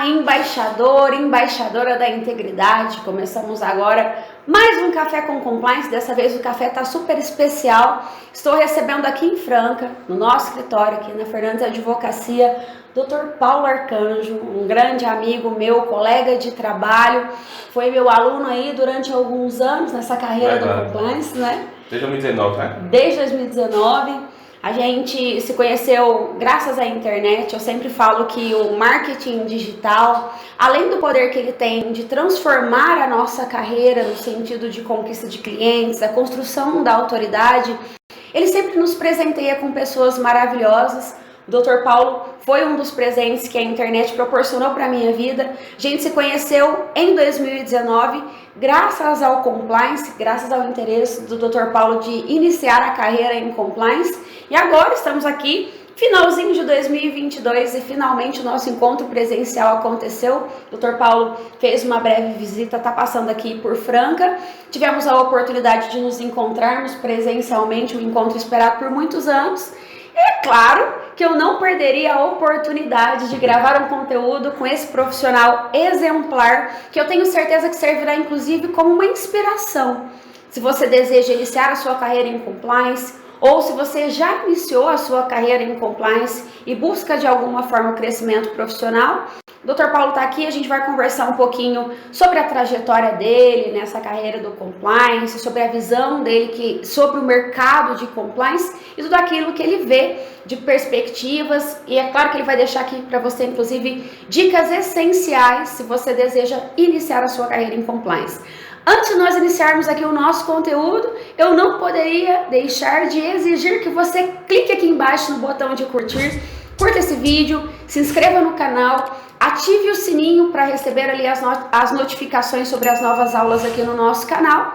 Olá, embaixador, embaixadora da integridade. Começamos agora mais um Café com Compliance. Dessa vez o café está super especial. Estou recebendo aqui em Franca, no nosso escritório, aqui na Fernandes Advocacia, Dr. Paulo Arcanjo, um grande amigo meu, colega de trabalho. Foi meu aluno aí durante alguns anos nessa carreira do Compliance, né? Desde 2019, né? Desde 2019. A gente se conheceu graças à internet. Eu sempre falo que o marketing digital, além do poder que ele tem de transformar a nossa carreira no sentido de conquista de clientes, a construção da autoridade, ele sempre nos presenteia com pessoas maravilhosas. O Dr. Paulo foi um dos presentes que a internet proporcionou para a minha vida. A gente se conheceu em 2019, graças ao Compliance, graças ao interesse do Dr. Paulo de iniciar a carreira em Compliance. E agora estamos aqui, finalzinho de 2022, e finalmente o nosso encontro presencial aconteceu. O Dr. Paulo fez uma breve visita, está passando aqui por Franca. Tivemos a oportunidade de nos encontrarmos presencialmente, um encontro esperado por muitos anos. É claro que eu não perderia a oportunidade de gravar um conteúdo com esse profissional exemplar, que eu tenho certeza que servirá inclusive como uma inspiração. Se você deseja iniciar a sua carreira em Compliance, ou se você já iniciou a sua carreira em Compliance e busca de alguma forma o crescimento profissional, o Dr. Paulo está aqui, a gente vai conversar um pouquinho sobre a trajetória dele nessa carreira do Compliance, sobre a visão dele sobre o mercado de Compliance e tudo aquilo que ele vê de perspectivas. E é claro que ele vai deixar aqui para você, inclusive, dicas essenciais se você deseja iniciar a sua carreira em Compliance. Antes de nós iniciarmos aqui o nosso conteúdo, eu não poderia deixar de exigir que você clique aqui embaixo no botão de curtir, curta esse vídeo, se inscreva no canal, ative o sininho para receber ali as notificações sobre as novas aulas aqui no nosso canal.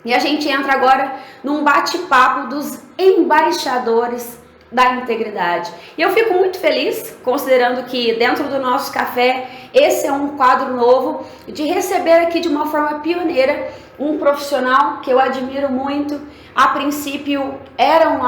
E a gente entra agora num bate-papo dos embaixadores da integridade. E eu fico muito feliz, considerando que dentro do nosso café, esse é um quadro novo, de receber aqui de uma forma pioneira um profissional que eu admiro muito. A princípio era um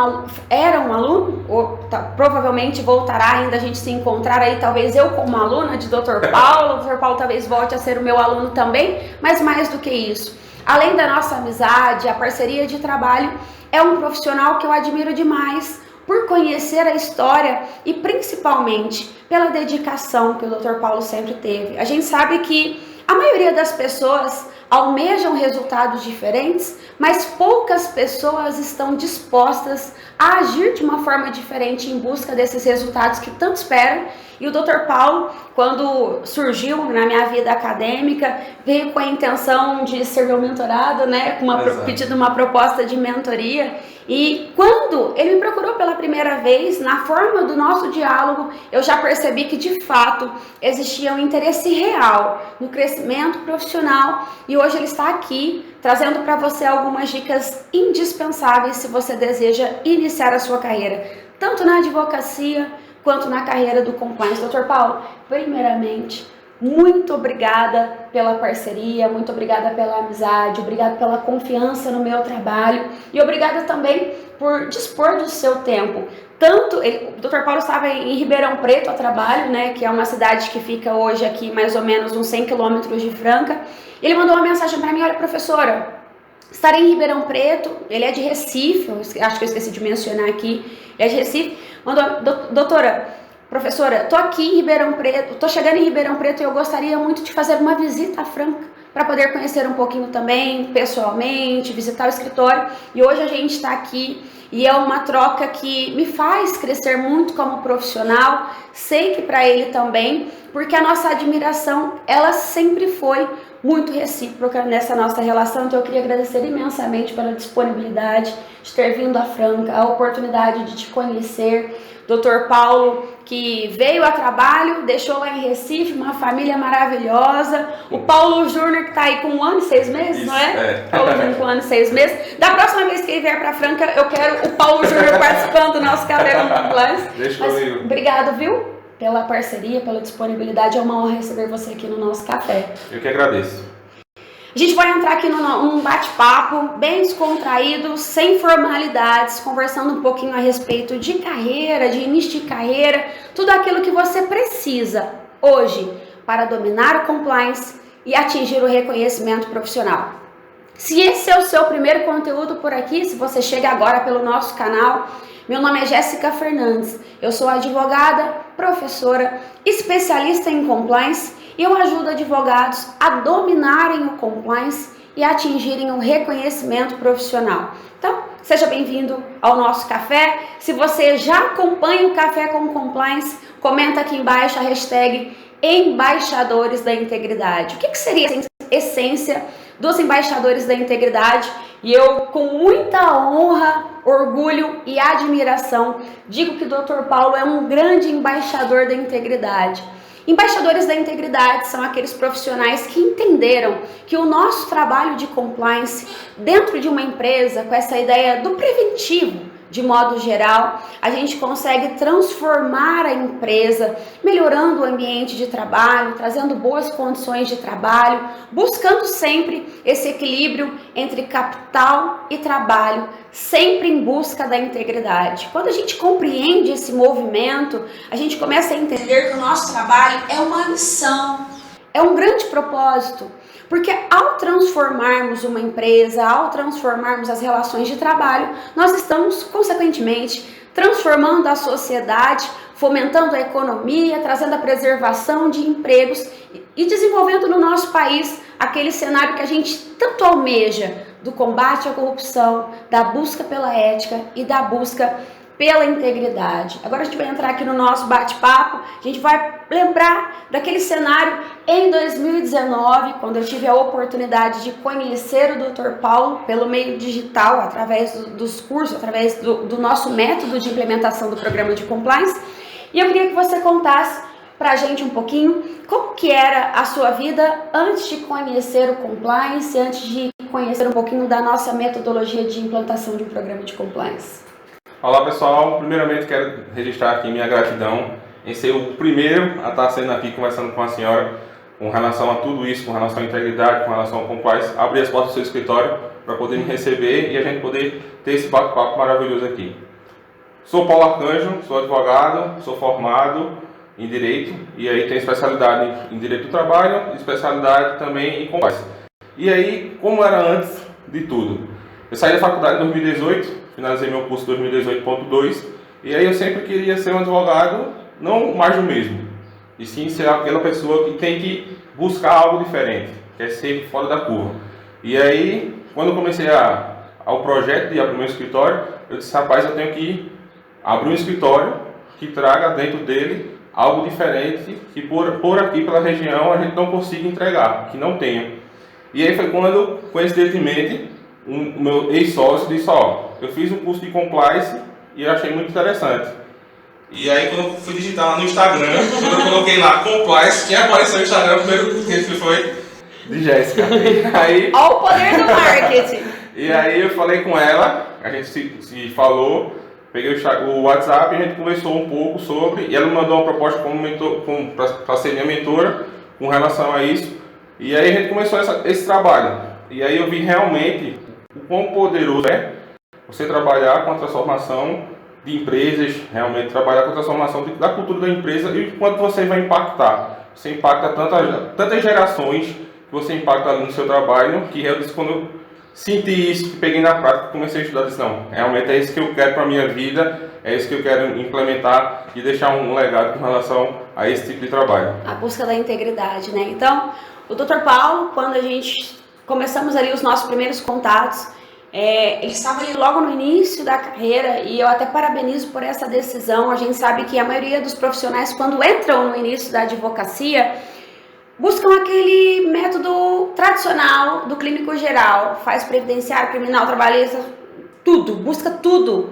aluno, ou provavelmente voltará ainda a gente se encontrar aí, talvez eu como aluna de Dr. Paulo, o Dr. Paulo talvez volte a ser o meu aluno também, mas mais do que isso, além da nossa amizade, a parceria de trabalho, é um profissional que eu admiro demais, por conhecer a história e principalmente pela dedicação que o Dr. Paulo sempre teve. A gente sabe que a maioria das pessoas almejam resultados diferentes, mas poucas pessoas estão dispostas a agir de uma forma diferente em busca desses resultados que tanto esperam. E o Dr. Paulo, quando surgiu na minha vida acadêmica, veio com a intenção de ser meu mentorado, né, pedindo uma proposta de mentoria. E quando ele me procurou pela primeira vez, na forma do nosso diálogo, eu já percebi que de fato existia um interesse real no crescimento profissional. E hoje ele está aqui trazendo para você algumas dicas indispensáveis se você deseja iniciar a sua carreira, tanto na advocacia quanto na carreira do Compliance. Dr. Paulo, primeiramente, muito obrigada pela parceria, muito obrigada pela amizade, obrigada pela confiança no meu trabalho e obrigada também por dispor do seu tempo. O Dr. Paulo estava em Ribeirão Preto a trabalho, né, que é uma cidade que fica hoje aqui mais ou menos uns 100 quilômetros de Franca. Ele mandou uma mensagem para mim: olha, professora, estarei em Ribeirão Preto. Ele é de Recife, acho que eu esqueci de mencionar aqui, ele é de Recife. Mandou: doutora, professora, tô aqui em Ribeirão Preto, tô chegando em Ribeirão Preto e eu gostaria muito de fazer uma visita a Franca para poder conhecer um pouquinho também, pessoalmente, visitar o escritório. E hoje a gente está aqui e é uma troca que me faz crescer muito como profissional. Sei que para ele também, porque a nossa admiração, ela sempre foi muito recíproca nessa nossa relação. Então eu queria agradecer imensamente pela disponibilidade de ter vindo a Franca, a oportunidade de te conhecer. Dr. Paulo, que veio a trabalho, deixou lá em Recife uma família maravilhosa. O Paulo Júnior, que está aí com 1 ano e 6 meses, isso, não é? É. Paulo Júnior com 1 ano e 6 meses. Da próxima vez que ele vier para Franca, eu quero o Paulo Júnior participando do nosso Café com Compliance. Deixa comigo. Obrigado, viu? Pela parceria, pela disponibilidade. É uma honra receber você aqui no nosso café. Eu que agradeço. A gente vai entrar aqui num bate-papo bem descontraído, sem formalidades, conversando um pouquinho a respeito de carreira, de início de carreira, tudo aquilo que você precisa hoje para dominar o compliance e atingir o reconhecimento profissional. Se esse é o seu primeiro conteúdo por aqui, se você chega agora pelo nosso canal, meu nome é Jéssica Fernandes, eu sou advogada, professora, especialista em compliance e eu ajudo advogados a dominarem o compliance e atingirem o reconhecimento profissional. Então, seja bem-vindo ao nosso café. Se você já acompanha o Café com Compliance, comenta aqui embaixo a hashtag Embaixadores da Integridade. O que seria a essência dos Embaixadores da Integridade? E eu, com muita honra, orgulho e admiração, digo que o Dr. Paulo é um grande embaixador da integridade. Embaixadores da integridade são aqueles profissionais que entenderam que o nosso trabalho de compliance dentro de uma empresa, com essa ideia do preventivo, de modo geral, a gente consegue transformar a empresa, melhorando o ambiente de trabalho, trazendo boas condições de trabalho, buscando sempre esse equilíbrio entre capital e trabalho, sempre em busca da integridade. Quando a gente compreende esse movimento, a gente começa a entender que o nosso trabalho é uma missão, é um grande propósito. Porque ao transformarmos uma empresa, ao transformarmos as relações de trabalho, nós estamos, consequentemente, transformando a sociedade, fomentando a economia, trazendo a preservação de empregos e desenvolvendo no nosso país aquele cenário que a gente tanto almeja, do combate à corrupção, da busca pela ética e da busca pela integridade. Agora a gente vai entrar aqui no nosso bate-papo, a gente vai lembrar daquele cenário em 2019, quando eu tive a oportunidade de conhecer o Dr. Paulo pelo meio digital, através dos cursos, através do nosso método de implementação do programa de compliance, e eu queria que você contasse pra gente um pouquinho como que era a sua vida antes de conhecer o compliance, antes de conhecer um pouquinho da nossa metodologia de implantação de um programa de compliance. Olá pessoal, primeiramente quero registrar aqui minha gratidão em ser o primeiro a estar sendo aqui conversando com a senhora com relação a tudo isso, com relação à integridade, com relação ao compliance, abrir as portas do seu escritório para poder me receber e a gente poder ter esse bate-papo maravilhoso aqui. Sou Paulo Arcanjo, sou advogado, sou formado em Direito e aí tenho especialidade em Direito do Trabalho e especialidade também em compliance. E aí, como era antes de tudo? Eu saí da faculdade em 2018, finalizei meu curso em 2018.2 e aí eu sempre queria ser um advogado, não mais do mesmo, e sim ser aquela pessoa que tem que buscar algo diferente, quer ser fora da curva. E aí, quando eu comecei ao projeto de abrir meu escritório, eu disse, rapaz, eu tenho que abrir um escritório que traga dentro dele algo diferente que por aqui pela região a gente não consiga entregar, que não tenha. E aí foi quando, coincidentemente, o meu ex-sócio disse, eu fiz um curso de compliance e eu achei muito interessante. E aí quando eu fui digitar lá no Instagram, quando eu coloquei lá compliance, quem apareceu no Instagram, o primeiro que foi de Jéssica. Olha o poder do marketing! E aí eu falei com ela, a gente se falou, peguei o WhatsApp e a gente conversou um pouco sobre, e ela me mandou uma proposta para ser minha mentora com relação a isso. E aí a gente começou esse trabalho. E aí eu vi realmente o quão poderoso é você trabalhar com a transformação de empresas, realmente trabalhar com a transformação da cultura da empresa e o quanto você vai impactar. Você impacta tantas gerações que você impacta ali no seu trabalho, que eu disse, quando eu senti isso, que peguei na prática, comecei a estudar, disse, não, realmente é isso que eu quero para a minha vida, é isso que eu quero implementar e deixar um legado com relação a esse tipo de trabalho. A busca da integridade, né? Então, o Dr. Paulo, quando a gente começamos ali os nossos primeiros contatos, ele estava ali logo no início da carreira e eu até parabenizo por essa decisão. A gente sabe que a maioria dos profissionais, quando entram no início da advocacia, buscam aquele método tradicional do clínico geral, faz previdenciário, criminal, trabalhista, tudo, busca tudo,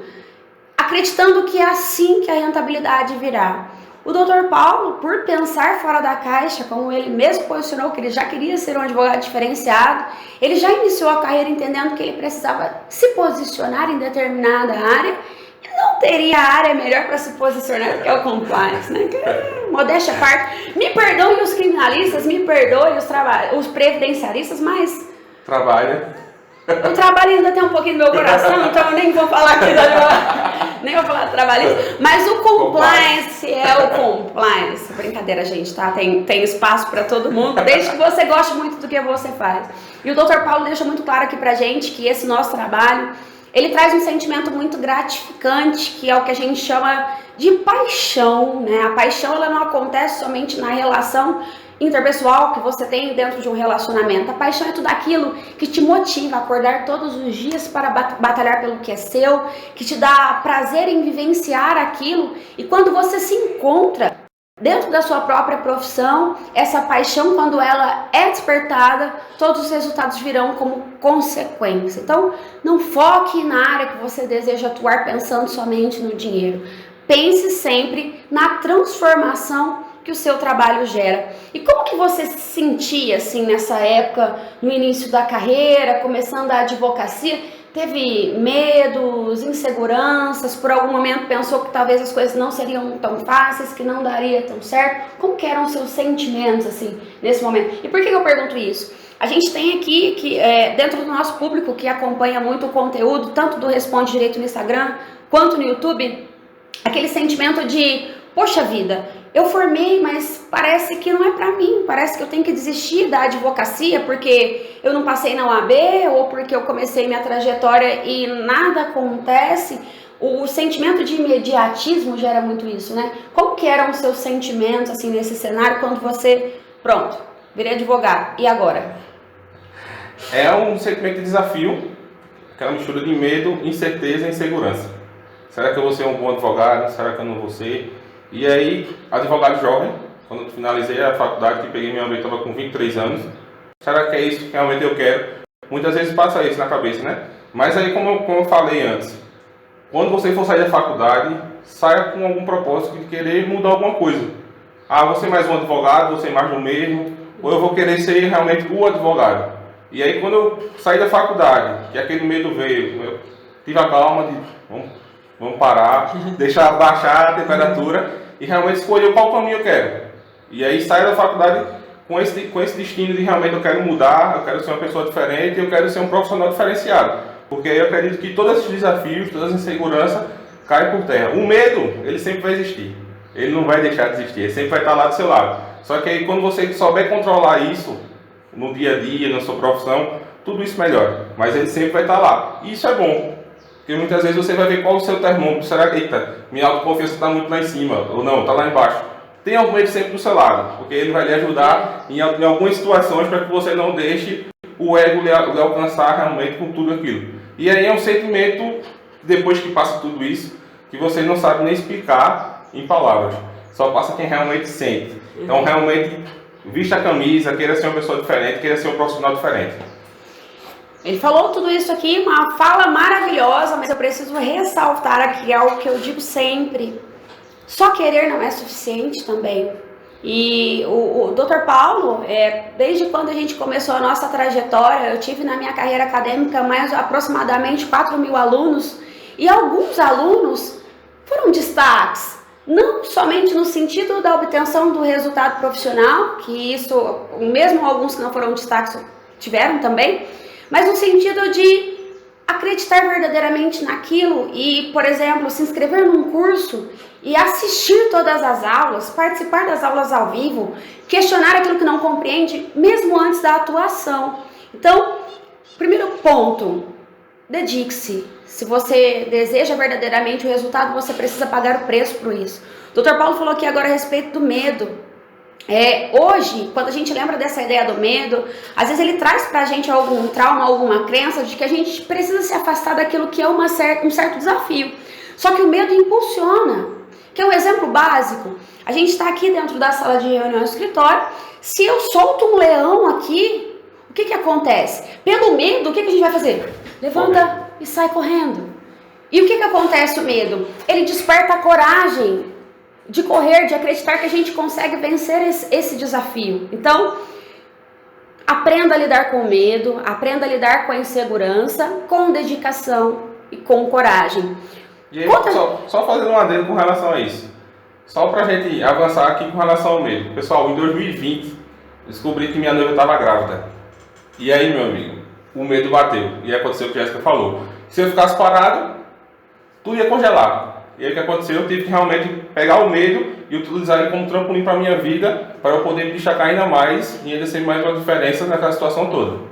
acreditando que é assim que a rentabilidade virá. O Dr. Paulo, por pensar fora da caixa, como ele mesmo posicionou que ele já queria ser um advogado diferenciado, ele já iniciou a carreira entendendo que ele precisava se posicionar em determinada área e não teria área melhor para se posicionar do que o compliance, né? Modéstia à parte. Me perdoem os criminalistas, me perdoem os previdenciaristas, mas... Trabalha. O trabalho ainda tem um pouquinho no meu coração, então eu nem vou falar aqui da Nem vou falar trabalhista. Mas o compliance é o compliance. Brincadeira, gente, tá? Tem espaço para todo mundo, desde que você goste muito do que você faz. E o Dr. Paulo deixa muito claro aqui pra gente que esse nosso trabalho, ele traz um sentimento muito gratificante, que é o que a gente chama de paixão, né? A paixão, ela não acontece somente na relação interpessoal que você tem dentro de um relacionamento. A paixão é tudo aquilo que te motiva a acordar todos os dias para batalhar pelo que é seu, que te dá prazer em vivenciar aquilo. E quando você se encontra dentro da sua própria profissão, essa paixão, quando ela é despertada, todos os resultados virão como consequência. Então, não foque na área que você deseja atuar pensando somente no dinheiro. Pense sempre na transformação que o seu trabalho gera. E como que você se sentia assim nessa época, no início da carreira, começando a advocacia? Teve medos, inseguranças, por algum momento pensou que talvez as coisas não seriam tão fáceis, que não daria tão certo? Como que eram os seus sentimentos assim nesse momento? E por que eu pergunto isso? A gente tem aqui, dentro do nosso público que acompanha muito o conteúdo, tanto do Responde Direito no Instagram, quanto no YouTube, aquele sentimento de, poxa vida, eu formei, mas parece que não é pra mim, parece que eu tenho que desistir da advocacia porque eu não passei na OAB ou porque eu comecei minha trajetória e nada acontece. O sentimento de imediatismo gera muito isso, né? Como que eram os seus sentimentos assim nesse cenário quando você, pronto, virei advogado, e agora? É um sentimento de desafio, aquela mistura de medo, incerteza e insegurança. Será que eu vou ser um bom advogado? Será que eu não vou ser? E aí, advogado jovem, quando eu finalizei a faculdade, que peguei minha OAB, estava com 23 anos. Será que é isso que realmente eu quero? Muitas vezes passa isso na cabeça, né? Mas aí, como eu falei antes, quando você for sair da faculdade, saia com algum propósito de querer mudar alguma coisa. Ah, vou ser mais um advogado, vou ser mais do mesmo, ou eu vou querer ser realmente o advogado. E aí, quando eu saí da faculdade, que aquele medo veio, eu tive a calma de vamos parar, deixar baixar a temperatura e realmente escolher qual caminho eu quero. E aí saio da faculdade com esse destino de realmente eu quero mudar, eu quero ser uma pessoa diferente, eu quero ser um profissional diferenciado. Porque aí eu acredito que todos esses desafios, todas as inseguranças caem por terra. O medo, ele sempre vai existir. Ele não vai deixar de existir, ele sempre vai estar lá do seu lado. Só que aí quando você souber controlar isso no dia a dia, na sua profissão, tudo isso melhora. Mas ele sempre vai estar lá. E isso é bom. Porque muitas vezes você vai ver qual é o seu termômetro. Será que, eita, minha autoconfiança está muito lá em cima, ou não, está lá embaixo. Tem algum medo sempre do seu lado, porque ele vai lhe ajudar em algumas situações para que você não deixe o ego lhe alcançar realmente com tudo aquilo. E aí é um sentimento, depois que passa tudo isso, que você não sabe nem explicar em palavras. Só passa quem realmente sente. Então realmente, vista a camisa, queira ser uma pessoa diferente, queira ser um profissional diferente. Ele falou tudo isso aqui, uma fala maravilhosa, mas eu preciso ressaltar aqui algo que eu digo sempre. Só querer não é suficiente também. E o Dr. Paulo, desde quando a gente começou a nossa trajetória, eu tive na minha carreira acadêmica mais aproximadamente 4.000 alunos, e alguns alunos foram destaques, não somente no sentido da obtenção do resultado profissional, que isso, mesmo alguns que não foram destaques tiveram também, mas no sentido de acreditar verdadeiramente naquilo e, por exemplo, se inscrever num curso e assistir todas as aulas, participar das aulas ao vivo, questionar aquilo que não compreende, mesmo antes da atuação. Então, primeiro ponto, dedique-se. Se você deseja verdadeiramente o resultado, você precisa pagar o preço por isso. O Dr. Paulo falou aqui agora a respeito do medo. Hoje, quando a gente lembra dessa ideia do medo, às vezes ele traz pra gente algum trauma, alguma crença de que a gente precisa se afastar daquilo que é um certo desafio. Só que o medo impulsiona, que é um exemplo básico. A gente está aqui dentro da sala de reunião no escritório, se eu solto um leão aqui, o que acontece? Pelo medo, o que a gente vai fazer? Levanta e sai correndo. E o que acontece o medo? Ele desperta a coragem de correr, de acreditar que a gente consegue vencer esse desafio. Então, aprenda a lidar com o medo, aprenda a lidar com a insegurança, com dedicação e com coragem. E aí, só fazendo um adendo com relação a isso. Só pra gente avançar aqui com relação ao medo. Pessoal, em 2020, descobri que minha noiva estava grávida. E aí, meu amigo, o medo bateu. E aconteceu o que a Jéssica falou. Se eu ficasse parado, tudo ia congelar. E aí o que aconteceu? Eu tive que realmente pegar o medo e utilizar ele como trampolim para a minha vida, para eu poder me destacar ainda mais e ainda ser mais uma diferença naquela situação toda.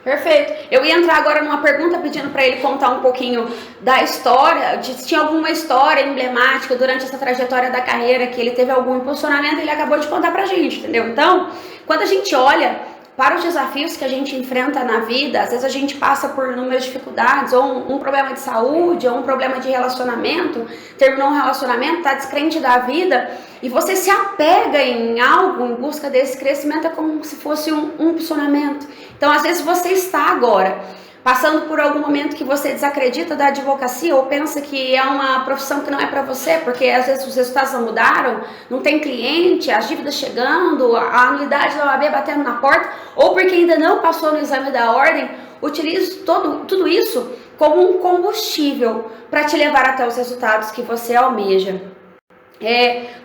Perfeito. Eu ia entrar agora numa pergunta pedindo para ele contar um pouquinho da história, se tinha alguma história emblemática durante essa trajetória da carreira que ele teve algum impulsionamento, ele acabou de contar pra gente, entendeu? Então, quando a gente olha para os desafios que a gente enfrenta na vida, às vezes a gente passa por inúmeras dificuldades, ou um problema de saúde, ou um problema de relacionamento, terminou um relacionamento, está descrente da vida, e você se apega em algo em busca desse crescimento, é como se fosse um impulsionamento. Então, às vezes você está agora passando por algum momento que você desacredita da advocacia ou pensa que é uma profissão que não é para você, porque às vezes os resultados não mudaram, não tem cliente, as dívidas chegando, a anuidade da OAB batendo na porta, ou porque ainda não passou no exame da ordem, utilize tudo isso como um combustível para te levar até os resultados que você almeja.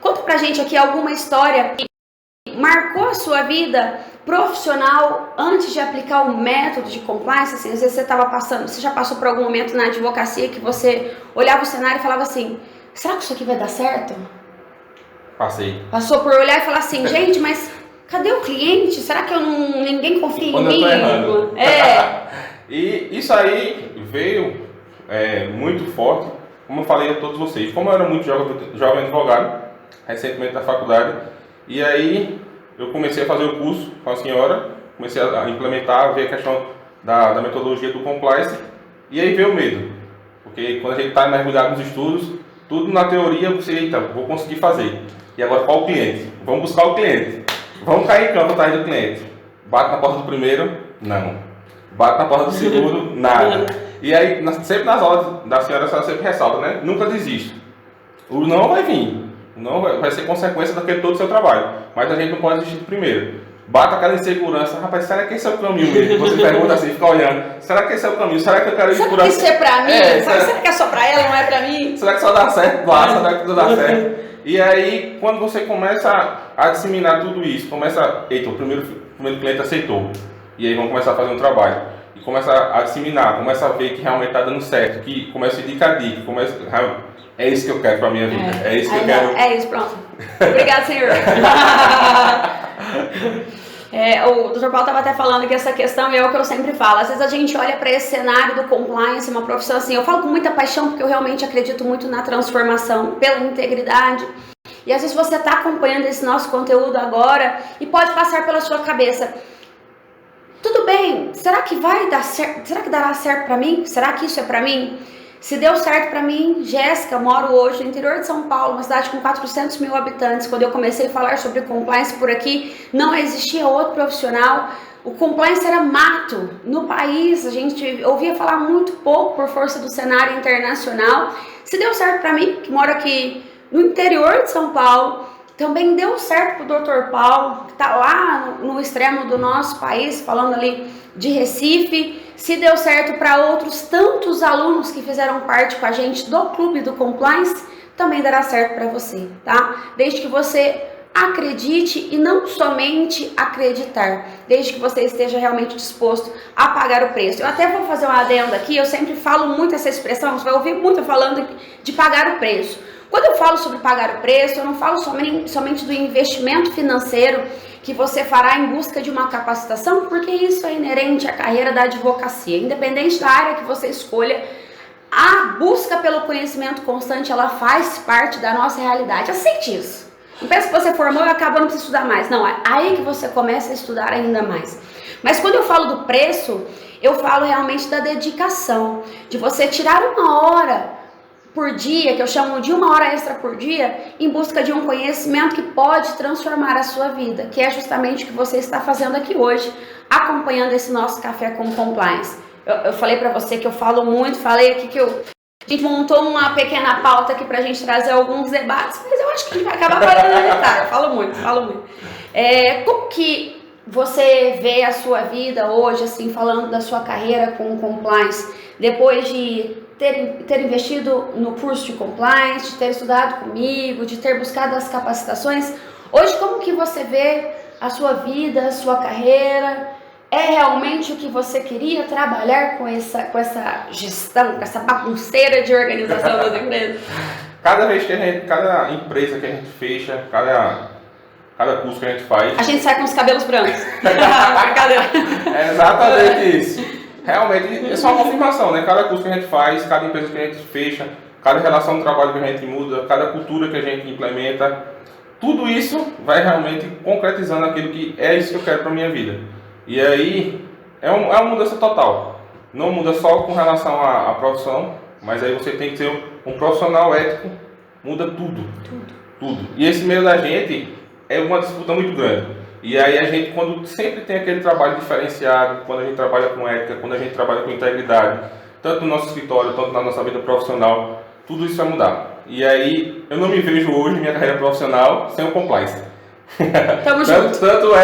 Conta pra gente aqui alguma história que marcou a sua vida profissional antes de aplicar o método de compliance. Assim, às vezes você já passou por algum momento na advocacia que você olhava o cenário e falava assim, será que isso aqui vai dar certo? Passei. Passou por olhar e falar assim, gente, mas cadê o cliente? Será que ninguém confia em mim? Eu tô errando. E isso aí veio muito forte, como eu falei a todos vocês. Como eu era muito jovem advogado, recentemente na faculdade, e aí eu comecei a fazer o curso com a senhora, comecei a implementar, ver a questão da metodologia do compliance, e aí veio o medo. Porque quando a gente está mergulhado nos estudos, tudo na teoria você, eita, vou conseguir fazer. E agora qual o cliente? Vamos buscar o cliente. Vamos cair em campo atrás do cliente. Bate na porta do primeiro? Não. Bate na porta do segundo? Nada. E aí, sempre nas aulas da senhora, a senhora sempre ressalta, né? Nunca desista. O não vai vir. Não vai ser consequência daquele todo o seu trabalho. Mas a gente não pode desistir primeiro. Bata aquela insegurança. Rapaz, será que esse é o caminho mesmo? Você pergunta assim, fica olhando. Será que esse é o caminho? Será que eu quero ir por aqui? Será que isso é pra mim? Será que é só pra ela, não é pra mim? Será que só dá certo lá? Será que tudo dá certo? E aí, quando você começa a disseminar tudo isso, eita, o primeiro cliente aceitou. E aí vamos começar a fazer um trabalho. E começa a disseminar, começa a ver que realmente está dando certo, que começa a dica a dica, é isso que eu quero para a minha vida, é isso que eu quero. É isso, pronto. Obrigado, senhor. O Dr. Paulo estava até falando que essa questão é o que eu sempre falo. Às vezes a gente olha para esse cenário do compliance, uma profissão assim, eu falo com muita paixão porque eu realmente acredito muito na transformação pela integridade. E às vezes você está acompanhando esse nosso conteúdo agora e pode passar pela sua cabeça, tudo bem, será que vai dar certo? Será que dará certo para mim? Será que isso é para mim? Se deu certo para mim, Jéssica, moro hoje no interior de São Paulo, uma cidade com 400 mil habitantes. Quando eu comecei a falar sobre compliance por aqui, não existia outro profissional. O compliance era mato no país, a gente ouvia falar muito pouco por força do cenário internacional. Se deu certo para mim, que moro aqui no interior de São Paulo, também deu certo para o Dr. Paulo, que está lá no extremo do nosso país, falando ali de Recife. Se deu certo para outros tantos alunos que fizeram parte com a gente do Clube do Compliance, também dará certo para você, tá? Desde que você acredite e não somente acreditar, desde que você esteja realmente disposto a pagar o preço. Eu até vou fazer uma adenda aqui, eu sempre falo muito essa expressão, você vai ouvir muito falando de pagar o preço. Quando eu falo sobre pagar o preço, eu não falo somente do investimento financeiro que você fará em busca de uma capacitação, porque isso é inerente à carreira da advocacia. Independente da área que você escolha, a busca pelo conhecimento constante, ela faz parte da nossa realidade. Aceite isso. Não pensa que você formou e acabou, não precisa estudar mais. Não, é aí que você começa a estudar ainda mais. Mas quando eu falo do preço, eu falo realmente da dedicação, de você tirar uma hora por dia, que eu chamo de 1 hora extra por dia, em busca de um conhecimento que pode transformar a sua vida, que é justamente o que você está fazendo aqui hoje, acompanhando esse nosso Café com Compliance. Eu falei para você que eu falo muito, falei aqui que a gente montou uma pequena pauta aqui pra gente trazer alguns debates, mas eu acho que a gente vai acabar parando na metade. Eu falo muito. Como que você vê a sua vida hoje, assim, falando da sua carreira com compliance, depois de ter investido no curso de compliance, de ter estudado comigo, de ter buscado as capacitações? Hoje, como que você vê a sua vida, a sua carreira? É realmente o que você queria trabalhar com essa gestão, com essa bagunceira de organização das empresas? Cada vez que cada empresa que a gente fecha, cada curso que a gente faz... A gente sai com os cabelos brancos. Brincadeira. É exatamente isso. Realmente, é só uma confirmação, né? Cada curso que a gente faz, cada empresa que a gente fecha, cada relação de trabalho que a gente muda, cada cultura que a gente implementa, tudo isso vai realmente concretizando aquilo que é isso que eu quero para a minha vida. E aí, é uma mudança total. Não muda só com relação à profissão, mas aí você tem que ser um profissional ético, muda tudo. Tudo. E esse meio da gente é uma disputa muito grande. E aí a gente, quando sempre tem aquele trabalho diferenciado, quando a gente trabalha com ética, quando a gente trabalha com integridade, tanto no nosso escritório, tanto na nossa vida profissional, tudo isso vai mudar. E aí, eu não me vejo hoje, minha carreira profissional, sem o compliance. Tamo junto. Tanto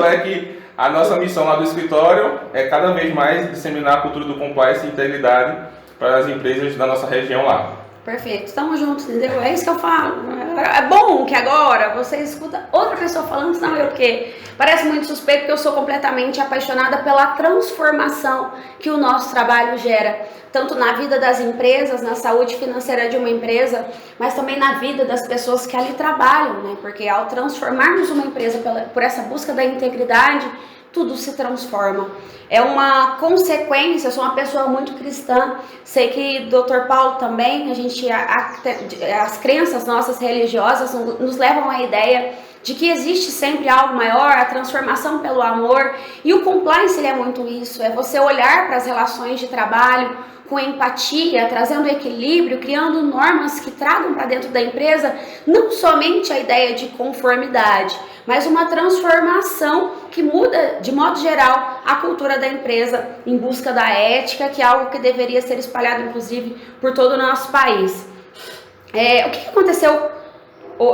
é que a nossa missão lá do escritório é cada vez mais disseminar a cultura do compliance e integridade para as empresas da nossa região lá. Perfeito, estamos juntos, entendeu? É isso que eu falo. É bom que agora você escuta outra pessoa falando, senão eu o quê? Parece muito suspeito porque eu sou completamente apaixonada pela transformação que o nosso trabalho gera, tanto na vida das empresas, na saúde financeira de uma empresa, mas também na vida das pessoas que ali trabalham, né? Porque ao transformarmos uma empresa por essa busca da integridade, tudo se transforma. É uma consequência, eu sou uma pessoa muito cristã, sei que Dr. Paulo também, as crenças nossas religiosas nos levam à ideia de que existe sempre algo maior, a transformação pelo amor, e o compliance ele é muito isso, é você olhar para as relações de trabalho com empatia, trazendo equilíbrio, criando normas que tragam para dentro da empresa não somente a ideia de conformidade, mas uma transformação que muda, de modo geral, a cultura da empresa em busca da ética, que é algo que deveria ser espalhado, inclusive, por todo o nosso país. O que aconteceu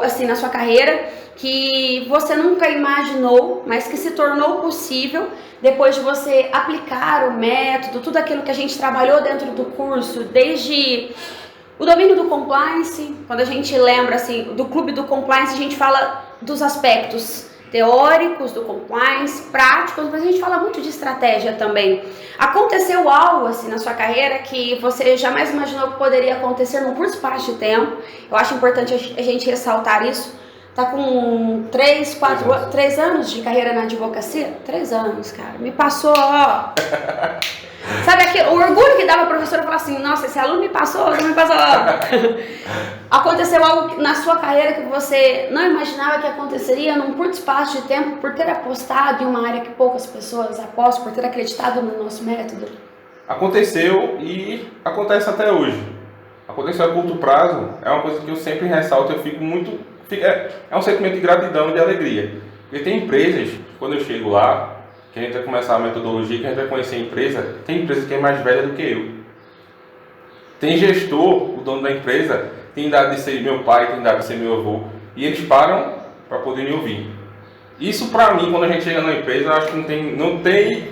assim, na sua carreira que você nunca imaginou, mas que se tornou possível depois de você aplicar o método, tudo aquilo que a gente trabalhou dentro do curso, desde o domínio do compliance, quando a gente lembra assim, do clube do compliance, a gente fala dos aspectos teóricos do compliance, práticos, mas a gente fala muito de estratégia também. Aconteceu algo assim na sua carreira que você jamais imaginou que poderia acontecer num curto espaço de tempo? Eu acho importante a gente ressaltar isso. Tá com 3 anos de carreira na advocacia? 3 anos, cara. Me passou, ó. Sabe o orgulho que dava a professora falar assim, nossa, esse aluno me passou, não me passou. Aconteceu algo na sua carreira que você não imaginava que aconteceria num curto espaço de tempo por ter apostado em uma área que poucas pessoas apostam, por ter acreditado no nosso método? Aconteceu e acontece até hoje. Aconteceu a curto prazo, é uma coisa que eu sempre ressalto, eu fico muito... É um sentimento de gratidão e de alegria. Porque tem empresas, quando eu chego lá, que a gente vai começar a metodologia, que a gente vai conhecer a empresa, tem empresa que é mais velha do que eu. Tem gestor, o dono da empresa, tem idade de ser meu pai, tem idade de ser meu avô, e eles param para poder me ouvir. Isso para mim, quando a gente chega na empresa, eu acho que não tem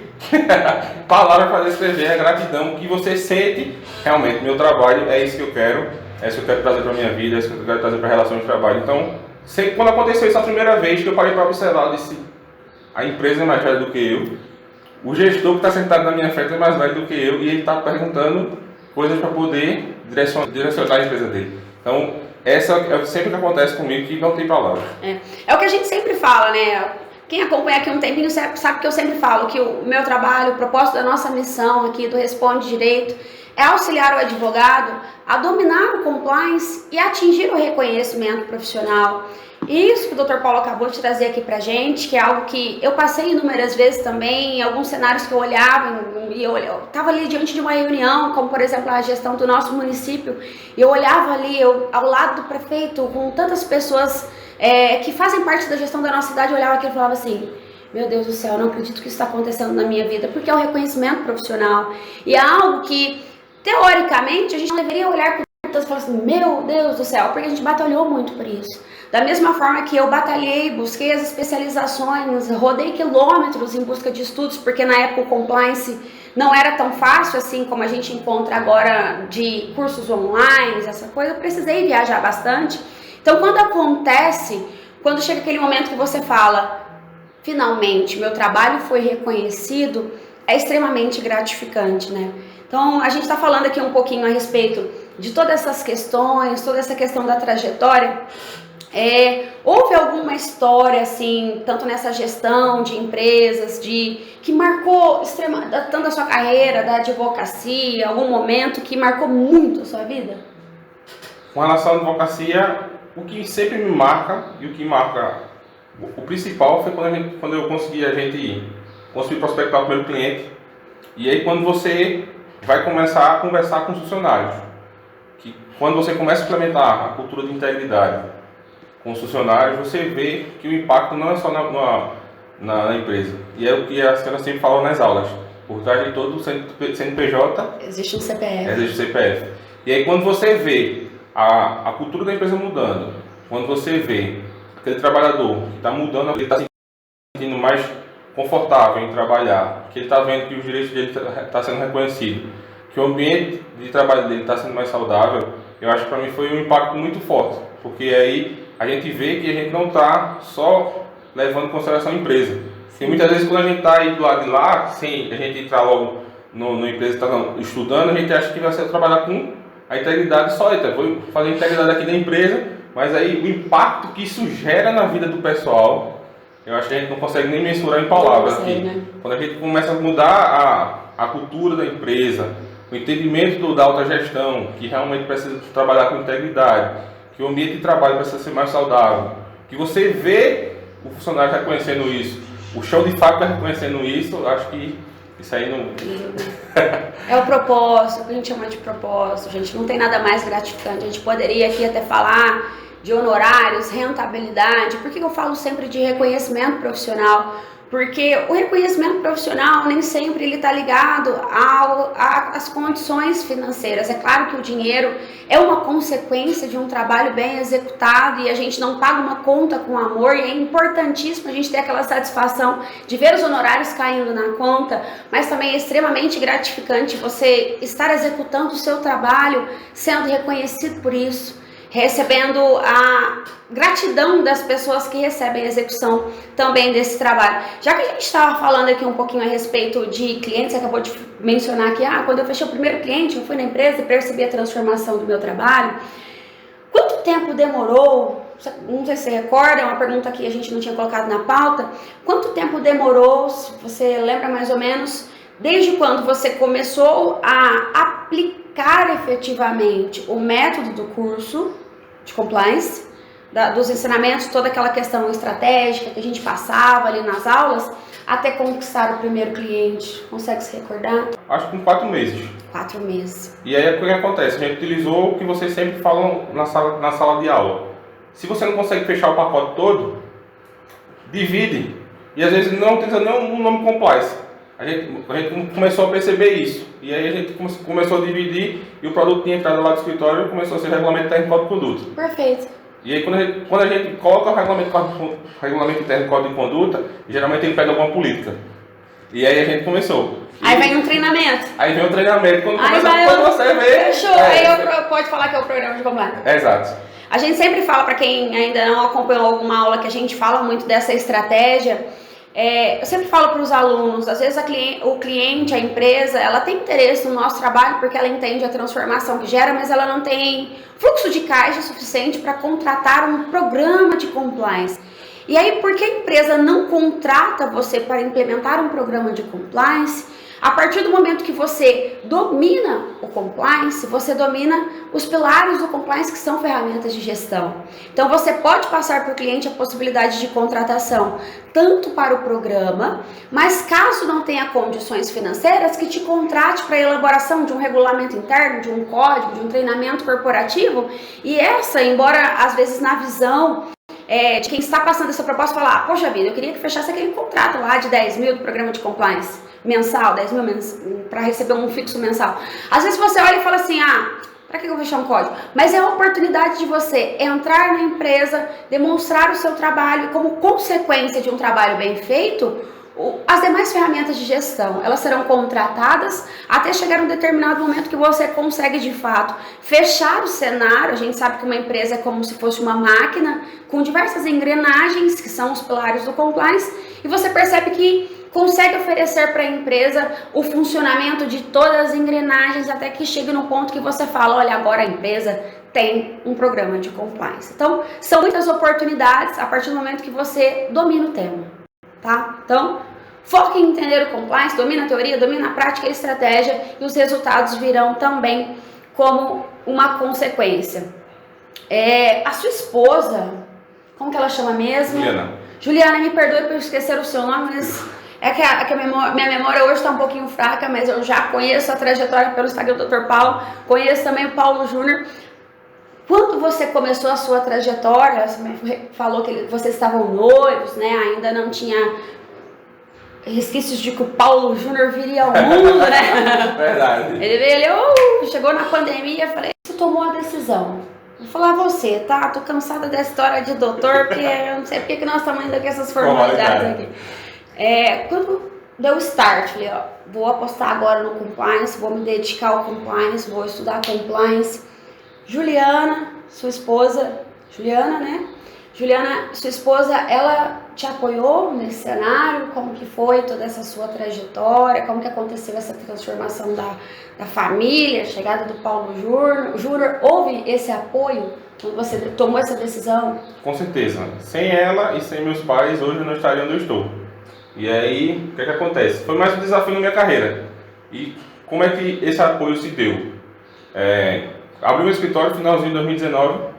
palavra para descrever a gratidão que você sente. Realmente, meu trabalho é isso que eu quero. É isso que eu quero trazer para a minha vida, é isso que eu quero trazer para a relação de trabalho. Então, sempre quando aconteceu isso a primeira vez, que eu parei para observar, eu disse, a empresa é mais velha do que eu, o gestor que está sentado na minha frente é mais velho do que eu, e ele está perguntando coisas para poder direcionar a empresa dele. Então, essa é sempre que acontece comigo, que não tem palavra. É o que a gente sempre fala, né? Quem acompanha aqui um tempinho sabe que eu sempre falo que o meu trabalho, o propósito da nossa missão aqui do Responde Direito, é auxiliar o advogado a dominar o compliance e atingir o reconhecimento profissional. E isso que o Dr. Paulo acabou de trazer aqui pra gente, que é algo que eu passei inúmeras vezes também, em alguns cenários que eu olhava, e eu estava ali diante de uma reunião, como por exemplo a gestão do nosso município, e eu olhava ali, ao lado do prefeito, com tantas pessoas que fazem parte da gestão da nossa cidade, eu olhava aquilo e falava assim, meu Deus do céu, eu não acredito que isso está acontecendo na minha vida, porque é um reconhecimento profissional, e é algo que teoricamente, a gente não deveria olhar por e falar assim, meu Deus do céu, porque a gente batalhou muito por isso. Da mesma forma que eu batalhei, busquei as especializações, rodei quilômetros em busca de estudos, porque na época o compliance não era tão fácil assim como a gente encontra agora de cursos online, essa coisa, eu precisei viajar bastante. Então, quando chega aquele momento que você fala, finalmente meu trabalho foi reconhecido, é extremamente gratificante, né? Então, a gente está falando aqui um pouquinho a respeito de todas essas questões, toda essa questão da trajetória. Houve alguma história, assim, tanto nessa gestão de empresas, que marcou tanto a sua carreira, da advocacia, algum momento que marcou muito a sua vida? Com relação à advocacia, o que sempre me marca e o que marca, o principal foi quando eu consegui prospectar o primeiro cliente. E aí quando você vai começar a conversar com os funcionários, que quando você começa a implementar a cultura de integridade com os funcionários, você vê que o impacto não é só na empresa. E é o que a senhora sempre fala nas aulas. Por trás de todo CNPJ existe um CPF. Existe um CPF. E aí quando você vê a cultura da empresa mudando, quando você vê aquele trabalhador que está mudando, ele está se sentindo mais confortável em trabalhar, que ele está vendo que os direitos dele está sendo reconhecido, que o ambiente de trabalho dele está sendo mais saudável, eu acho que para mim foi um impacto muito forte, porque aí a gente vê que a gente não está só levando em consideração a empresa. Porque muitas vezes quando a gente está aí do lado de lá, sem a gente entrar logo na empresa que está estudando, a gente acha que vai ser trabalhar com a integridade só, então vou fazer a integridade aqui da empresa, mas aí o impacto que isso gera na vida do pessoal, eu acho que a gente não consegue nem mensurar em palavras aqui. Né? Quando a gente começa a mudar a cultura da empresa, o entendimento da autogestão, que realmente precisa trabalhar com integridade, que o ambiente de trabalho precisa ser mais saudável, que você vê o funcionário reconhecendo isso, o chão de fábrica reconhecendo isso, eu acho que isso aí não... É o propósito, o que a gente chama de propósito, gente, não tem nada mais gratificante. A gente poderia aqui até falar de honorários, rentabilidade. Por que eu falo sempre de reconhecimento profissional? Porque o reconhecimento profissional nem sempre ele está ligado às condições financeiras. É claro que o dinheiro é uma consequência de um trabalho bem executado e a gente não paga uma conta com amor, e é importantíssimo a gente ter aquela satisfação de ver os honorários caindo na conta, mas também é extremamente gratificante você estar executando o seu trabalho, sendo reconhecido por isso, recebendo a gratidão das pessoas que recebem a execução também desse trabalho. Já que a gente estava falando aqui um pouquinho a respeito de clientes, você acabou de mencionar que quando eu fechei o primeiro cliente, eu fui na empresa e percebi a transformação do meu trabalho. Quanto tempo demorou? Não sei se você recorda, é uma pergunta que a gente não tinha colocado na pauta. Quanto tempo demorou, se você lembra mais ou menos, desde quando você começou a aplicar efetivamente o método do curso de compliance, dos ensinamentos, toda aquela questão estratégica que a gente passava ali nas aulas, até conquistar o primeiro cliente? Consegue se recordar? Acho que com 4 meses. 4 meses. E aí o que acontece? A gente utilizou o que vocês sempre falam na sala de aula. Se você não consegue fechar o pacote todo, divide. E às vezes não utiliza nem um nome compliance. A gente começou a perceber isso. E aí a gente começou a dividir e o produto tinha entrado lá do escritório e começou a ser regulamento técnico de produto. Perfeito. E aí quando a gente coloca o regulamento técnico de conduta, geralmente ele pega alguma política. E aí a gente começou. Aí vem um treinamento. Aí vem um treinamento. Quando você vê... Fechou. Aí pode falar que é o programa de compliance. Exato. A gente sempre fala, para quem ainda não acompanhou alguma aula, que a gente fala muito dessa estratégia. Eu sempre falo para os alunos, às vezes o cliente, a empresa, ela tem interesse no nosso trabalho porque ela entende a transformação que gera, mas ela não tem fluxo de caixa suficiente para contratar um programa de compliance. E aí, por que a empresa não contrata você para implementar um programa de compliance? A partir do momento que você domina o compliance, você domina os pilares do compliance, que são ferramentas de gestão. Então você pode passar para o cliente a possibilidade de contratação, tanto para o programa, mas caso não tenha condições financeiras, que te contrate para a elaboração de um regulamento interno, de um código, de um treinamento corporativo. E embora às vezes na visão de quem está passando essa proposta, falar, poxa vida, eu queria que fechasse aquele contrato lá de 10 mil do programa de compliance mensal, 10 mil para receber um fixo mensal. Às vezes você olha e fala assim, para que eu vou fechar um código? Mas é a oportunidade de você entrar na empresa, demonstrar o seu trabalho, e como consequência de um trabalho bem feito, as demais ferramentas de gestão, elas serão contratadas até chegar um determinado momento que você consegue de fato fechar o cenário. A gente sabe que uma empresa é como se fosse uma máquina com diversas engrenagens, que são os pilares do compliance, e você percebe que consegue oferecer para a empresa o funcionamento de todas as engrenagens até que chegue no ponto que você fala, olha, agora a empresa tem um programa de compliance. Então, são muitas oportunidades a partir do momento que você domina o tema, tá? Então, foque em entender o compliance, domina a teoria, domina a prática e a estratégia e os resultados virão também como uma consequência. A sua esposa, como que ela chama mesmo? Juliana, me perdoe por esquecer o seu nome, mas é que minha memória hoje está um pouquinho fraca, mas eu já conheço a trajetória pelo Instagram do Dr. Paulo, conheço também o Paulo Júnior. Quando você começou a sua trajetória, você falou que vocês estavam noivos, né? Ainda não tinha resquícios de que o Paulo Júnior viria ao mundo, né? Verdade. Ele chegou na pandemia e falei, você tomou a decisão. Vou falar você, tá? Tô cansada dessa história de doutor, porque eu não sei porque que nós estamos indo com essas formalidades aqui. Quando deu o start, falei, ó, vou apostar agora no compliance, vou me dedicar ao compliance, vou estudar compliance. Juliana, sua esposa, Juliana, né? Juliana, sua esposa, ela te apoiou nesse cenário? Como que foi toda essa sua trajetória? Como que aconteceu essa transformação da família, a chegada do Paulo Júnior? Houve esse apoio quando você tomou essa decisão? Com certeza. Sem ela e sem meus pais, hoje eu não estaria onde eu estou. E aí, o que acontece? Foi mais um desafio na minha carreira. E como é que esse apoio se deu? Abri meu escritório no finalzinho de 2019.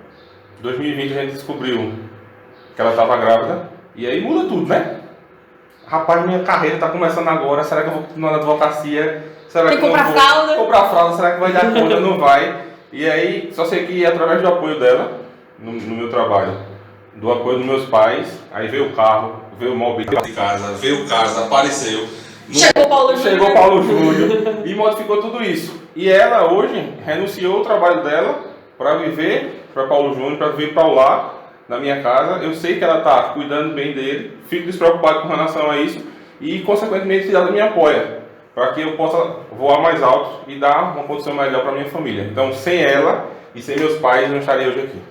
2020 a gente descobriu que ela estava grávida. E aí muda tudo, né? Rapaz, minha carreira está começando agora. Será que eu vou continuar na advocacia? Será Tem que comprar fralda? Comprar fralda, será que vai dar conta? Não vai. E aí, só sei que através do apoio dela, no meu trabalho, do apoio dos meus pais, aí veio o carro, veio o mobília de casa, veio casa, apareceu. Chegou o Paulo Júnior e modificou tudo isso. E ela hoje renunciou ao trabalho dela para viver para Paulo Júnior, para vir para o lar na minha casa. Eu sei que ela está cuidando bem dele, fico despreocupado com relação a isso e, consequentemente, ela me apoia para que eu possa voar mais alto e dar uma condição melhor para minha família. Então, sem ela e sem meus pais, eu não estaria hoje aqui.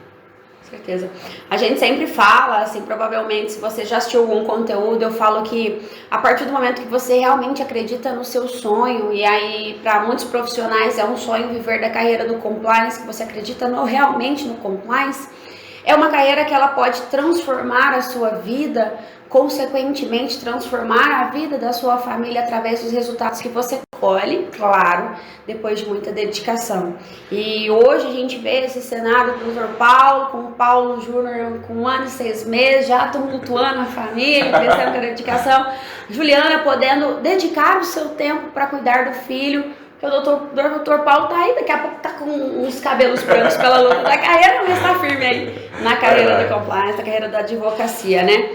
Com certeza. A gente sempre fala, assim, provavelmente, se você já assistiu algum conteúdo, eu falo que a partir do momento que você realmente acredita no seu sonho, e aí para muitos profissionais é um sonho viver da carreira do compliance, que você acredita realmente no compliance, é uma carreira que ela pode transformar a sua vida, consequentemente transformar a vida da sua família através dos resultados que você colhe, claro, depois de muita dedicação. E hoje a gente vê esse cenário do Dr. Paulo, com o Paulo Júnior com 1 ano e 6 meses, já tumultuando a família, crescendo com a dedicação. Juliana podendo dedicar o seu tempo para cuidar do filho. O doutor Paulo tá aí, daqui a pouco tá com uns cabelos brancos pela luta da carreira, mas tá firme aí na carreira do compliance, na carreira da advocacia, né?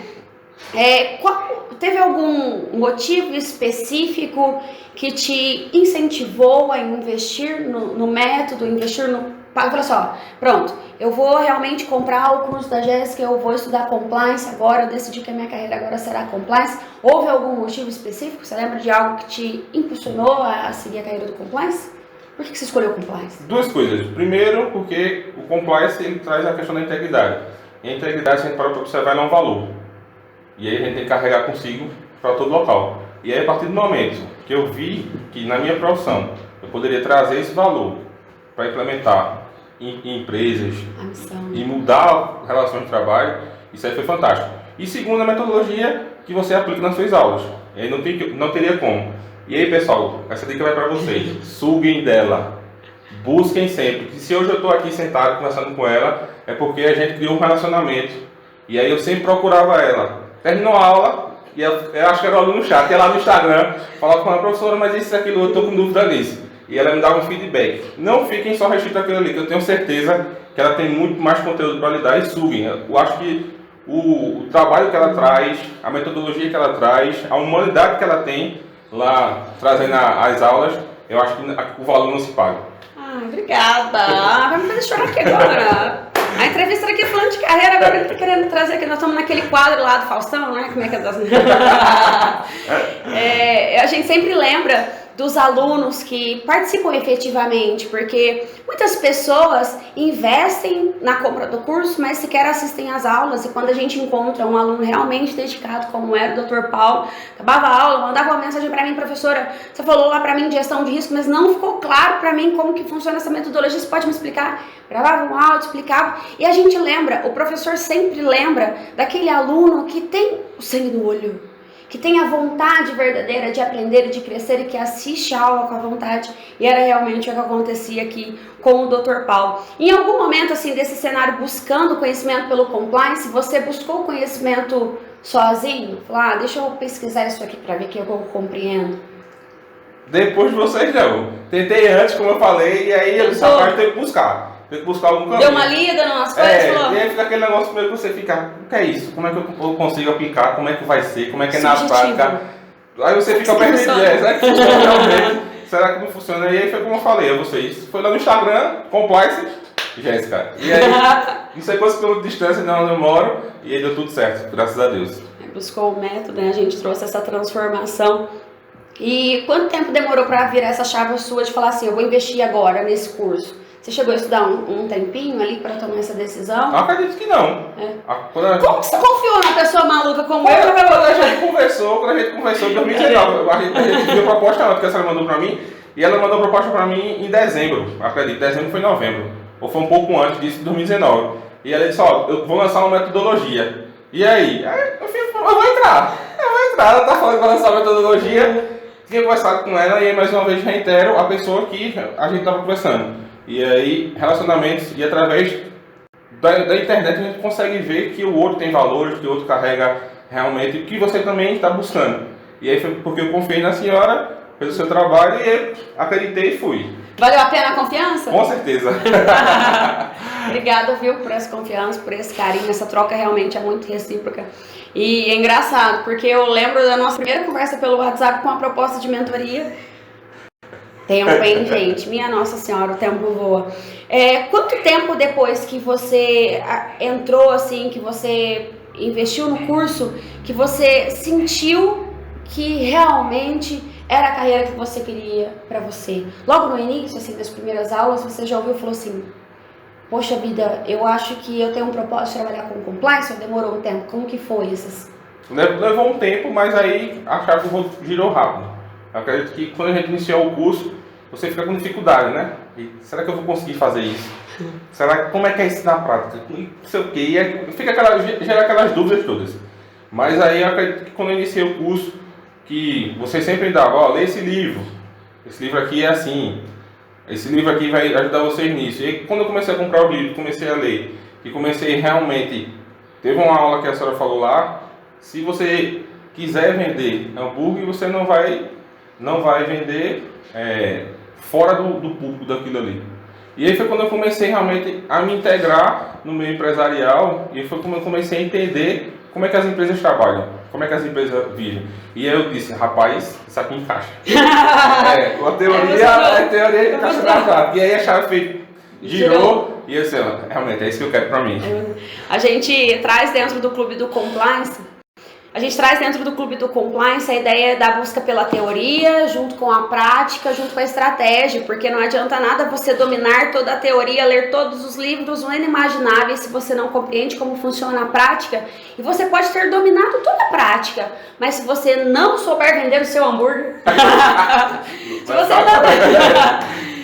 Teve algum motivo específico que te incentivou a investir no método, investir no... Fala só, pronto, eu vou realmente comprar o curso da Jéssica, eu vou estudar compliance agora, eu decidi que a minha carreira agora será compliance. Houve algum motivo específico? Você lembra de algo que te impulsionou a seguir a carreira do compliance? Por que você escolheu o compliance? Duas coisas. Primeiro, porque o compliance ele traz a questão da integridade. E a integridade, se a gente para observar, ela é um valor. E aí a gente tem que carregar consigo para todo local. E aí, a partir do momento que eu vi que na minha profissão eu poderia trazer esse valor para implementar em empresas e mudar a relação de trabalho, isso aí foi fantástico. E segundo, a metodologia que você aplica nas suas aulas. E aí não teria como. E aí, pessoal, essa dica vai para vocês. Suguem dela. Busquem sempre. Que se hoje eu estou aqui sentado conversando com ela, é porque a gente criou um relacionamento. E aí eu sempre procurava ela. Terminou a aula, e eu acho que era o aluno chato, ia lá no Instagram, falava com a professora, mas isso e aquilo, eu estou com dúvida nisso. E ela me dava um feedback. Não fiquem só restrito àquilo ali, que eu tenho certeza que ela tem muito mais conteúdo para lhe dar e suguem. Eu acho que o trabalho que ela traz, a metodologia que ela traz, a humanidade que ela tem lá trazendo as aulas, eu acho que o valor não se paga. Obrigada. Vai me fazer chorar aqui agora. A entrevista aqui falando de carreira, agora ele tá querendo trazer aqui, nós estamos naquele quadro lá do Faustão, né? Como é que é das... A gente sempre lembra dos alunos que participam efetivamente, porque muitas pessoas investem na compra do curso, mas sequer assistem às aulas, e quando a gente encontra um aluno realmente dedicado, como era o Dr. Paulo, acabava a aula, mandava uma mensagem para mim: professora, você falou lá para mim de gestão de risco, mas não ficou claro para mim como que funciona essa metodologia, você pode me explicar? Gravava um áudio, explicava, e a gente lembra, o professor sempre lembra daquele aluno que tem o sangue no olho, que tem a vontade verdadeira de aprender e de crescer, e que assiste a aula com a vontade. E era realmente o que acontecia aqui com o Dr. Paulo. Em algum momento assim desse cenário, buscando conhecimento pelo compliance, você buscou conhecimento sozinho? Falou: deixa eu pesquisar isso aqui para ver que eu compreendo. Depois de vocês não. Tentei antes, como eu falei, e aí essa parte tem que buscar. Tem que buscar algum caminho. Deu uma lida nas coisas? E aí fica aquele negócio primeiro que você fica: o que é isso? Como é que eu consigo aplicar? Como é que vai ser? Como é que é na prática? Aí você fica perdido. Será que funciona realmente? Será que não funciona? E aí foi como eu falei a vocês. Foi lá no Instagram, Compliance Jéssica. E aí, não sei quantos quilômetros de distância de onde eu moro, e aí deu tudo certo, graças a Deus. Buscou o método, né? A gente trouxe essa transformação. E quanto tempo demorou para virar essa chave sua de falar assim: eu vou investir agora nesse curso? Você chegou a estudar um tempinho ali para tomar essa decisão? Eu acredito que não. Como você confiou numa pessoa maluca como eu? Quando a gente conversou em 2019, a gente viu a proposta antes que ela mandou para mim, e ela mandou a proposta para mim em dezembro, acredito. Dezembro foi novembro, ou foi um pouco antes disso, de 2019. E ela disse: eu vou lançar uma metodologia. E aí? Eu vou entrar. Ela tá falando que vai lançar uma metodologia. Tinha conversado com ela, e aí mais uma vez reitero a pessoa que a gente estava conversando. E aí, relacionamentos, e através da internet a gente consegue ver que o outro tem valores, que o outro carrega realmente, o que você também está buscando. E aí foi porque eu confiei na senhora, fez o seu trabalho, e eu acreditei e fui. Valeu a pena a confiança? Com certeza. Obrigada, viu, por essa confiança, por esse carinho. Essa troca realmente é muito recíproca. E é engraçado, porque eu lembro da nossa primeira conversa pelo WhatsApp com a proposta de mentoria. Tempo, hein, gente? Minha Nossa Senhora, o tempo voa. Quanto tempo depois que você entrou, assim, que você investiu no curso, que você sentiu que realmente era a carreira que você queria pra você? Logo no início, assim, das primeiras aulas, você já ouviu e falou assim: poxa vida, eu acho que eu tenho um propósito de trabalhar com compliance, ou demorou um tempo? Como que foi isso? Levou um tempo, mas aí a chave girou rápido. Eu acredito que quando a gente iniciou o curso, você fica com dificuldade, né? E será que eu vou conseguir fazer isso? Como é que é isso na prática? Não sei o quê. Gera aquelas dúvidas todas. Mas aí eu acredito que quando eu iniciei o curso, que você sempre dava: lê esse livro. Esse livro aqui é assim. Esse livro aqui vai ajudar vocês nisso. E aí, quando eu comecei a comprar o livro, comecei a ler, e comecei realmente... Teve uma aula que a senhora falou lá: se você quiser vender hambúrguer, você não vai vender fora do público daquilo ali. E aí foi quando eu comecei realmente a me integrar no meio empresarial, e foi quando eu comecei a entender como é que as empresas trabalham, como é que as empresas vivem. E aí eu disse: rapaz, isso aqui encaixa. A teoria encaixa na prática. E aí a chave girou, e eu disse: realmente é isso que eu quero pra mim. A gente traz dentro do Clube do Compliance, a ideia da busca pela teoria, junto com a prática, junto com a estratégia, porque não adianta nada você dominar toda a teoria, ler todos os livros inimagináveis, se você não compreende como funciona a prática. E você pode ter dominado toda a prática, mas se você não souber vender o seu hambúrguer,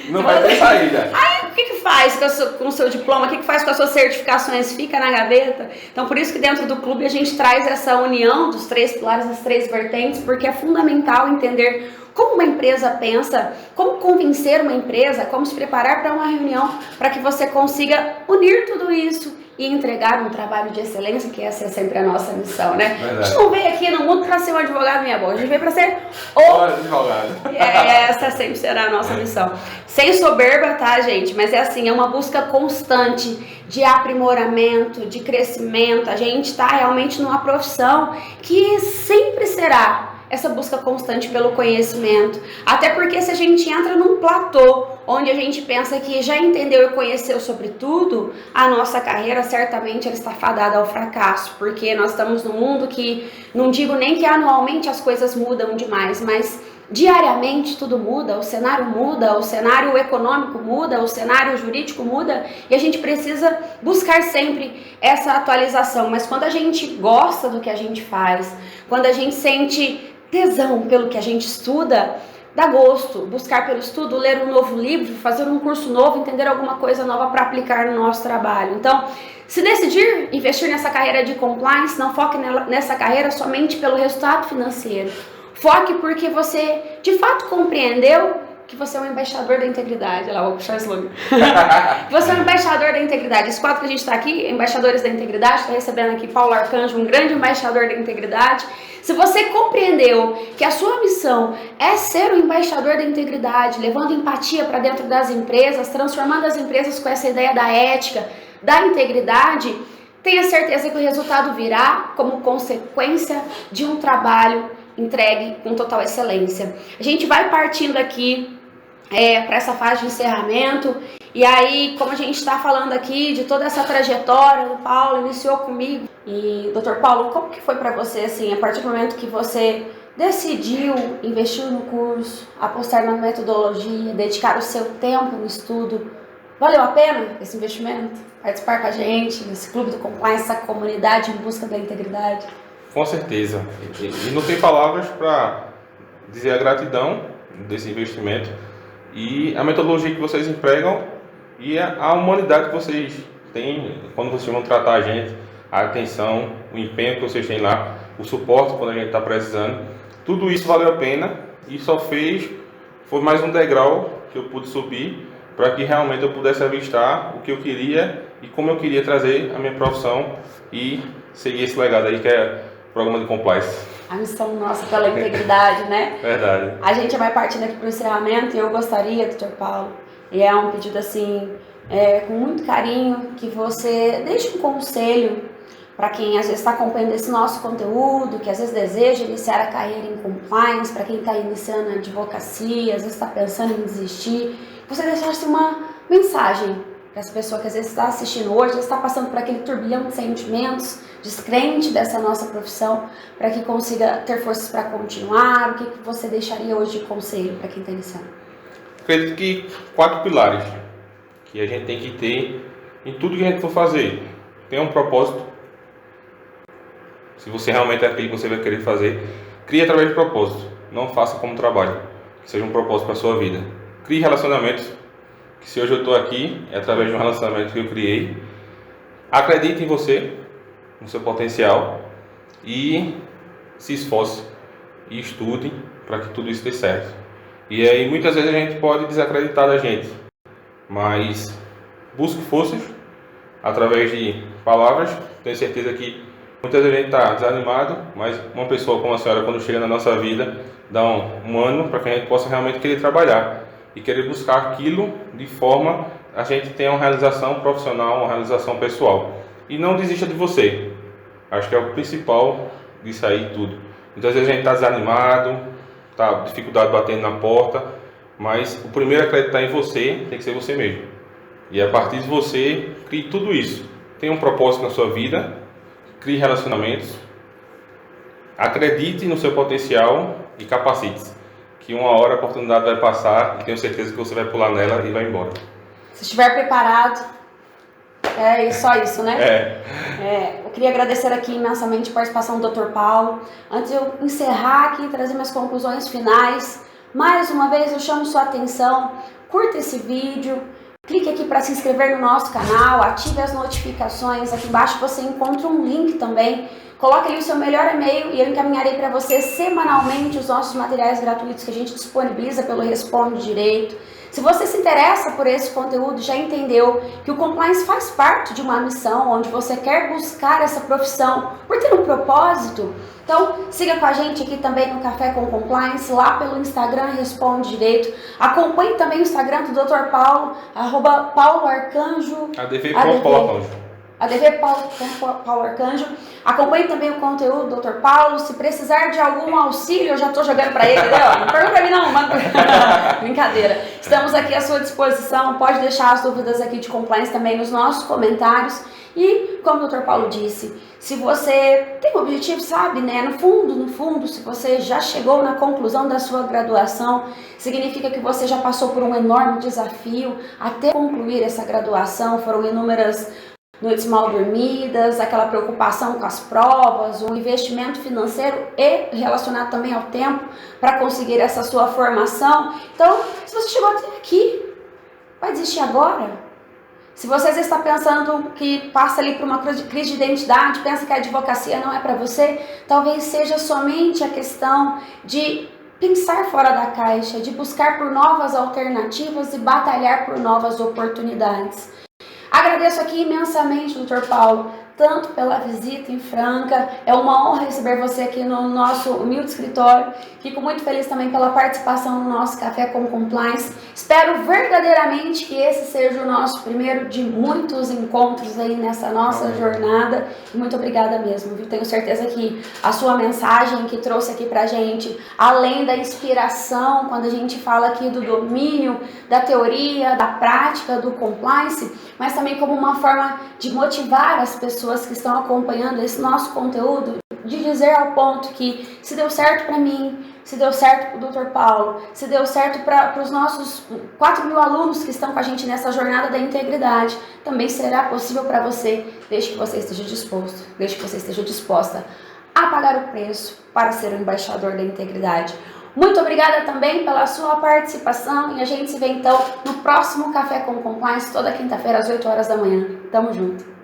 não vai ter saída. Aí o que faz com o seu diploma? O que faz com as suas certificações? Fica na gaveta? Então por isso que dentro do clube a gente traz essa união dos três pilares, das três vertentes, porque é fundamental entender como uma empresa pensa, como convencer uma empresa, como se preparar para uma reunião, para que você consiga unir tudo isso e entregar um trabalho de excelência, que essa é sempre a nossa missão, né? Verdade. A gente não veio aqui no mundo para ser um advogado minha boa, a gente veio para ser advogado. Essa sempre será a nossa missão. Sem soberba, tá, gente? Mas é assim, é uma busca constante de aprimoramento, de crescimento. A gente tá realmente numa profissão que sempre será essa busca constante pelo conhecimento. Até porque se a gente entra num platô onde a gente pensa que já entendeu e conheceu sobre tudo, a nossa carreira certamente ela está fadada ao fracasso, porque nós estamos num mundo que, não digo nem que anualmente as coisas mudam demais, mas diariamente tudo muda, o cenário econômico muda, o cenário jurídico muda e a gente precisa buscar sempre essa atualização. Mas quando a gente gosta do que a gente faz, quando a gente sente tesão pelo que a gente estuda, dá gosto buscar pelo estudo, ler um novo livro, fazer um curso novo, entender alguma coisa nova para aplicar no nosso trabalho. Então, se decidir investir nessa carreira de compliance, não foque nessa carreira somente pelo resultado financeiro. Foque porque você, de fato, compreendeu que você é um embaixador da integridade. Olha lá, vou puxar o slogan. Você é um embaixador da integridade. Esse quadro que a gente está aqui, embaixadores da integridade, está recebendo aqui Paulo Arcanjo, um grande embaixador da integridade. Se você compreendeu que a sua missão é ser o embaixador da integridade, levando empatia para dentro das empresas, transformando as empresas com essa ideia da ética, da integridade, tenha certeza que o resultado virá como consequência de um trabalho entregue com total excelência. A gente vai partindo aqui para essa fase de encerramento. E aí, como a gente está falando aqui de toda essa trajetória, o Paulo iniciou comigo. E, Dr. Paulo, como que foi para você, assim, a partir do momento que você decidiu investir no curso, apostar na metodologia, dedicar o seu tempo no estudo, valeu a pena esse investimento? Participar com a gente, esse clube do compliance, essa comunidade em busca da integridade? Com certeza. E não tem palavras para dizer a gratidão desse investimento e a metodologia que vocês empregam e a humanidade que vocês têm quando vocês vão tratar a gente, a atenção, o empenho que vocês têm lá, o suporte quando a gente está precisando. Tudo isso valeu a pena e foi mais um degrau que eu pude subir para que realmente eu pudesse avistar o que eu queria e como eu queria trazer a minha profissão e seguir esse legado aí que é o programa de compliance. A missão nossa pela integridade, né? Verdade. A gente vai partindo aqui para o encerramento e eu gostaria, Dr. Paulo, e é um pedido assim, com muito carinho, que você deixe um conselho para quem às vezes está acompanhando esse nosso conteúdo, que às vezes deseja iniciar a carreira em compliance, para quem está iniciando a advocacia, às vezes está pensando em desistir, que você deixasse uma mensagem para essa pessoa que às vezes está assistindo hoje, está passando por aquele turbilhão de sentimentos, descrente dessa nossa profissão, para que consiga ter forças para continuar. O que você deixaria hoje de conselho para quem está iniciando? Acredito que 4 pilares que a gente tem que ter em tudo que a gente for fazer. Tenha um propósito. Se você realmente é aquilo que você vai querer fazer, crie através de propósito. Não faça como trabalho. Que seja um propósito para a sua vida. Crie relacionamentos. Que se hoje eu estou aqui, é através de um relacionamento que eu criei. Acredite em você, no seu potencial, e se esforce e estude para que tudo isso dê certo. E aí muitas vezes a gente pode desacreditar da gente, mas busque forças através de palavras. Tenho certeza que muitas vezes a gente está desanimado, mas uma pessoa como a senhora, quando chega na nossa vida, dá um ano para que a gente possa realmente querer trabalhar e querer buscar aquilo de forma a gente tenha uma realização profissional, uma realização pessoal. E não desista de você. Acho que é o principal disso aí tudo. Muitas vezes a gente está desanimado, tá dificuldade batendo na porta, mas o primeiro a acreditar em você tem que ser você mesmo. E a partir de você, crie tudo isso. Tenha um propósito na sua vida, crie relacionamentos, acredite no seu potencial e capacite-se. Que uma hora a oportunidade vai passar e tenho certeza que você vai pular nela e vai embora. Se estiver preparado, é só isso, né? Eu queria agradecer aqui imensamente a participação do Dr. Paulo. Antes de eu encerrar aqui e trazer minhas conclusões finais, mais uma vez eu chamo sua atenção, curta esse vídeo, clique aqui para se inscrever no nosso canal, ative as notificações, aqui embaixo você encontra um link também. Coloque ali o seu melhor e-mail e eu encaminharei para você semanalmente os nossos materiais gratuitos que a gente disponibiliza pelo Responde Direito. Se você se interessa por esse conteúdo, já entendeu que o compliance faz parte de uma missão onde você quer buscar essa profissão por ter um propósito, então siga com a gente aqui também no Café com Compliance, lá pelo Instagram Responde Direito. Acompanhe também o Instagram do Dr. Paulo, @pauloarcanjo. ADV. ADV Paulo Arcanjo. Acompanhe também o conteúdo do Dr. Paulo. Se precisar de algum auxílio, eu já estou jogando para ele, entendeu? Não pergunta para mim não, mas... Brincadeira. Estamos aqui à sua disposição. Pode deixar as dúvidas aqui de compliance também nos nossos comentários. E, como o Dr. Paulo disse, se você tem um objetivo, sabe, né? No fundo, se você já chegou na conclusão da sua graduação, significa que você já passou por um enorme desafio até concluir essa graduação. Foram inúmeras noites mal dormidas, aquela preocupação com as provas, um investimento financeiro e relacionado também ao tempo para conseguir essa sua formação. Então, se você chegou até aqui, vai desistir agora? Se você está pensando que passa ali por uma crise de identidade, pensa que a advocacia não é para você, talvez seja somente a questão de pensar fora da caixa, de buscar por novas alternativas e batalhar por novas oportunidades. Agradeço aqui imensamente, Dr. Paulo, tanto pela visita em Franca, é uma honra receber você aqui no nosso humilde escritório. Fico muito feliz também pela participação no nosso Café com Compliance. Espero verdadeiramente que esse seja o nosso primeiro de muitos encontros aí nessa nossa jornada. E muito obrigada mesmo, viu? Tenho certeza que a sua mensagem que trouxe aqui pra gente, além da inspiração, quando a gente fala aqui do domínio, da teoria, da prática, do compliance, mas também como uma forma de motivar as pessoas que estão acompanhando esse nosso conteúdo, de dizer ao ponto que se deu certo para mim, se deu certo para o Dr. Paulo, se deu certo para os nossos 4.000 alunos que estão com a gente nessa jornada da integridade, também será possível para você, desde que você esteja disposto, desde que você esteja disposta a pagar o preço para ser o embaixador da integridade. Muito obrigada também pela sua participação e a gente se vê então no próximo Café com Compliance, toda quinta-feira às 8 horas da manhã. Tamo junto!